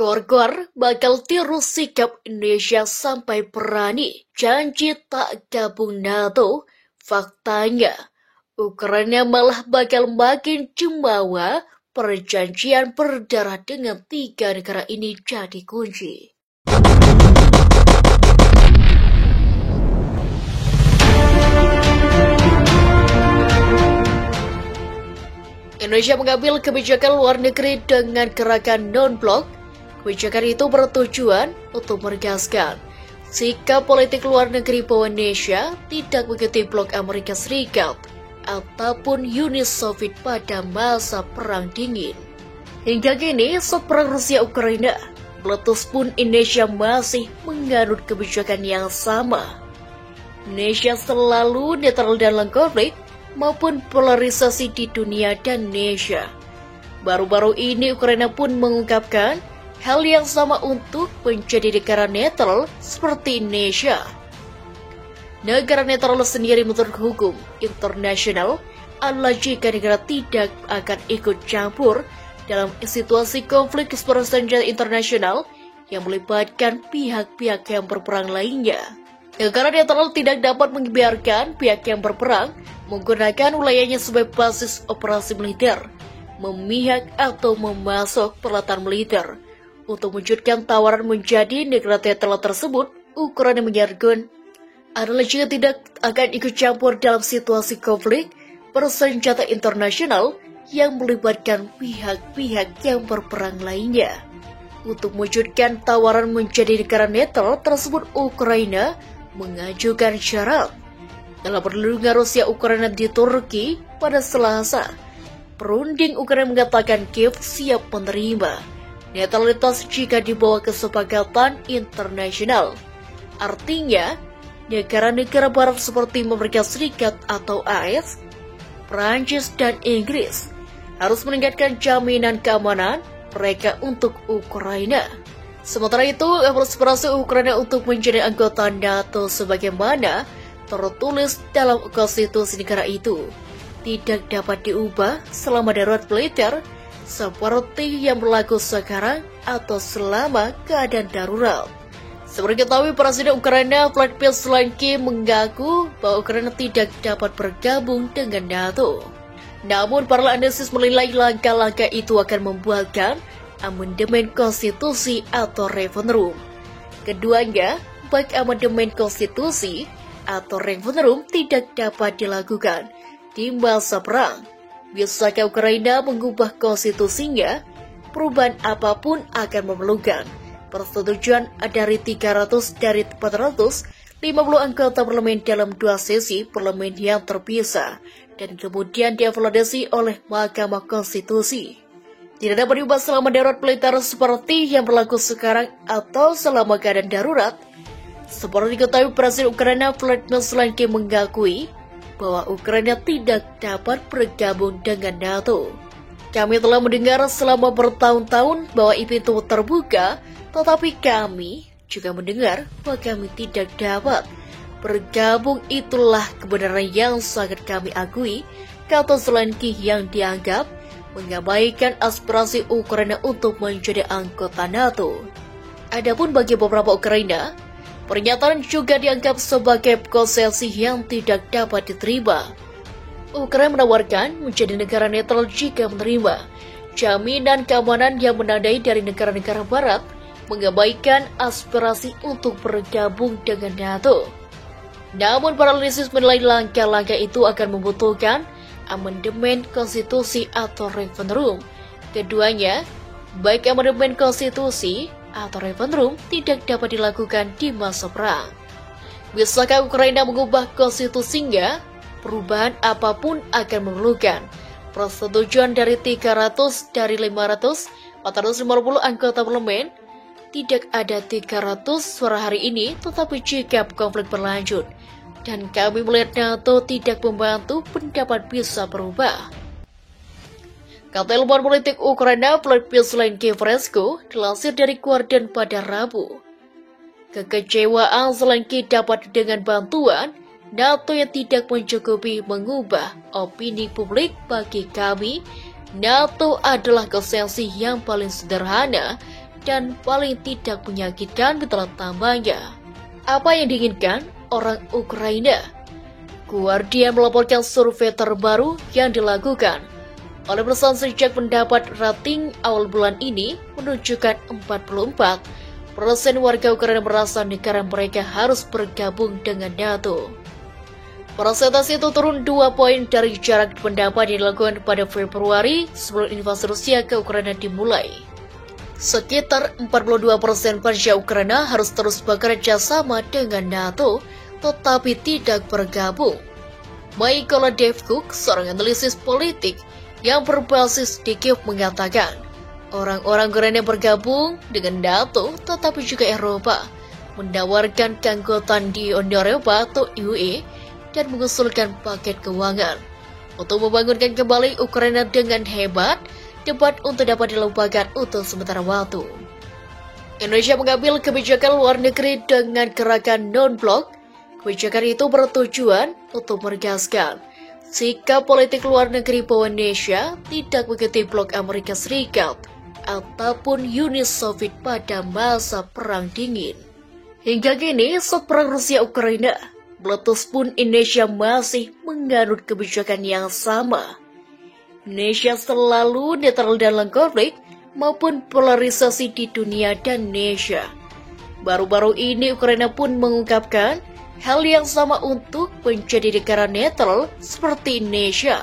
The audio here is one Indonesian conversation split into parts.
Gor-gor bakal tiru sikap Indonesia sampai berani janji tak gabung NATO. Faktanya, Ukraina malah bakal makin jumawa. Perjanjian berdarah dengan 3 negara ini jadi kunci. Indonesia mengambil kebijakan luar negeri dengan gerakan non-blok. Kebijakan itu bertujuan untuk menegaskan sikap politik luar negeri bahwa Indonesia tidak mengikuti blok Amerika Serikat ataupun Uni Soviet pada masa Perang Dingin. Hingga kini, saat perang Rusia-Ukraina meletus pun Indonesia masih menganut kebijakan yang sama. Indonesia selalu netral dalam konflik maupun polarisasi di dunia dan Indonesia. Baru-baru ini Ukraina pun mengungkapkan hal yang sama untuk menjadi negara netral seperti Indonesia. Negara netral sendiri menurut hukum internasional adalah jika negara tidak akan ikut campur dalam situasi konflik bersenjata internasional yang melibatkan pihak-pihak yang berperang lainnya. Negara netral tidak dapat membiarkan pihak yang berperang menggunakan wilayahnya sebagai basis operasi militer, memihak atau memasok peralatan militer. Untuk mewujudkan tawaran menjadi negara netral tersebut, Ukraina menyerahkan adalah jika tidak akan ikut campur dalam situasi konflik bersenjata internasional yang melibatkan pihak-pihak yang berperang lainnya. Untuk mewujudkan tawaran menjadi negara netral tersebut, Ukraina mengajukan syarat. Dalam perundingan Rusia-Ukraina di Turki pada Selasa, perunding Ukraina mengatakan Kiev siap menerima netralitas jika dibawa kesepakatan internasional. Artinya, negara-negara barat seperti Amerika Serikat atau AS, Prancis dan Inggris harus meningkatkan jaminan keamanan mereka untuk Ukraina. Sementara itu, aspirasi Ukraina untuk menjadi anggota NATO sebagaimana tertulis dalam konstitusi negara itu tidak dapat diubah selama darurat militer seperti yang berlaku sekarang atau selama keadaan darurat. Seperti diketahui, Presiden Ukraina Volodymyr Zelensky mengaku bahwa Ukraina tidak dapat bergabung dengan NATO. Namun, para analisis menilai langkah-langkah itu akan membuahkan amandemen konstitusi atau referendum. Keduanya, baik amandemen konstitusi atau referendum tidak dapat dilakukan di masa perang. Bisakah Ukraina mengubah konstitusinya? Perubahan apapun akan memerlukan persetujuan dari 300 dari 450 anggota parlemen dalam 2 sesi parlemen yang terpisah dan kemudian dievaluasi oleh Mahkamah Konstitusi. Tidak dapat diubah selama darurat militer seperti yang berlaku sekarang atau selama keadaan darurat. Seperti diketahui, Presiden Ukraina Volodymyr Zelensky mengakui bahwa Ukraina tidak dapat bergabung dengan NATO. Kami telah mendengar selama bertahun-tahun bahwa itu terbuka, tetapi kami juga mendengar bahwa kami tidak dapat bergabung. Itulah kebenaran yang sangat kami akui, kata Zelensky yang dianggap mengabaikan aspirasi Ukraina untuk menjadi anggota NATO. Adapun bagi beberapa Ukraina, pernyataan juga dianggap sebagai konsesi yang tidak dapat diterima. Ukraina menawarkan menjadi negara netral jika menerima jaminan keamanan yang menandai dari negara-negara barat, mengabaikan aspirasi untuk bergabung dengan NATO. Namun, para analisis menilai langkah-langkah itu akan membutuhkan amandemen konstitusi atau referendum. Keduanya, baik amandemen konstitusi atau referendum, tidak dapat dilakukan di masa perang. Bisakah Ukraina mengubah konstitusinya? Perubahan apapun akan memerlukan persetujuan dari 300 dari 450 anggota parlemen. Tidak ada 300 suara hari ini, tetapi jika konflik berlanjut dan kami melihat NATO tidak membantu, pendapat bisa berubah. Kata ilmuwan politik Ukraina Volodymyr Zelensky dilansir dari Guardian pada Rabu. Kekecewaan Zelensky dapat dengan bantuan NATO yang tidak mencukupi mengubah opini publik. Bagi kami, NATO adalah konsensus yang paling sederhana dan paling tidak menyakitkan di telan tambahnya. Apa yang diinginkan orang Ukraina? Guardian melaporkan survei terbaru yang dilakukan oleh perusahaan sejak pendapat rating awal bulan ini menunjukkan 44% warga Ukraina merasa negara mereka harus bergabung dengan NATO. Persentase itu turun 2 poin dari jarak pendapat yang dilakukan pada Februari sebelum invasi Rusia ke Ukraina dimulai. Sekitar 42% warga Ukraina harus terus bekerja sama dengan NATO, tetapi tidak bergabung. Mykola Devchuk, seorang analisis politik yang berbasis di Kiev, mengatakan orang-orang Ukraina bergabung dengan NATO, tetapi juga Eropa, menawarkan keanggotaan di Uni Eropa atau UE, dan mengusulkan paket keuangan untuk membangunkan kembali Ukraina dengan hebat. Debat untuk dapat dilupakan untuk sementara waktu. Indonesia mengambil kebijakan luar negeri dengan gerakan non-blok. Kebijakan itu bertujuan untuk menegaskan sikap politik luar negeri bahwa Indonesia tidak mengikuti blok Amerika Serikat ataupun Uni Soviet pada masa Perang Dingin. Hingga kini, saat perang Rusia-Ukraina meletus pun Indonesia masih menganut kebijakan yang sama. Indonesia selalu netral dalam konflik maupun polarisasi di dunia dan Indonesia. Baru-baru ini Ukraina pun mengungkapkan hal yang sama untuk menjadi negara netral seperti Indonesia.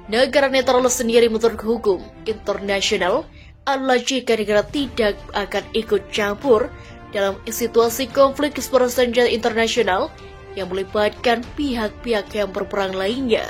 Negara netral sendiri menurut hukum internasional adalah jika negara tidak akan ikut campur dalam situasi konflik bersenjata internasional yang melibatkan pihak-pihak yang berperang lainnya.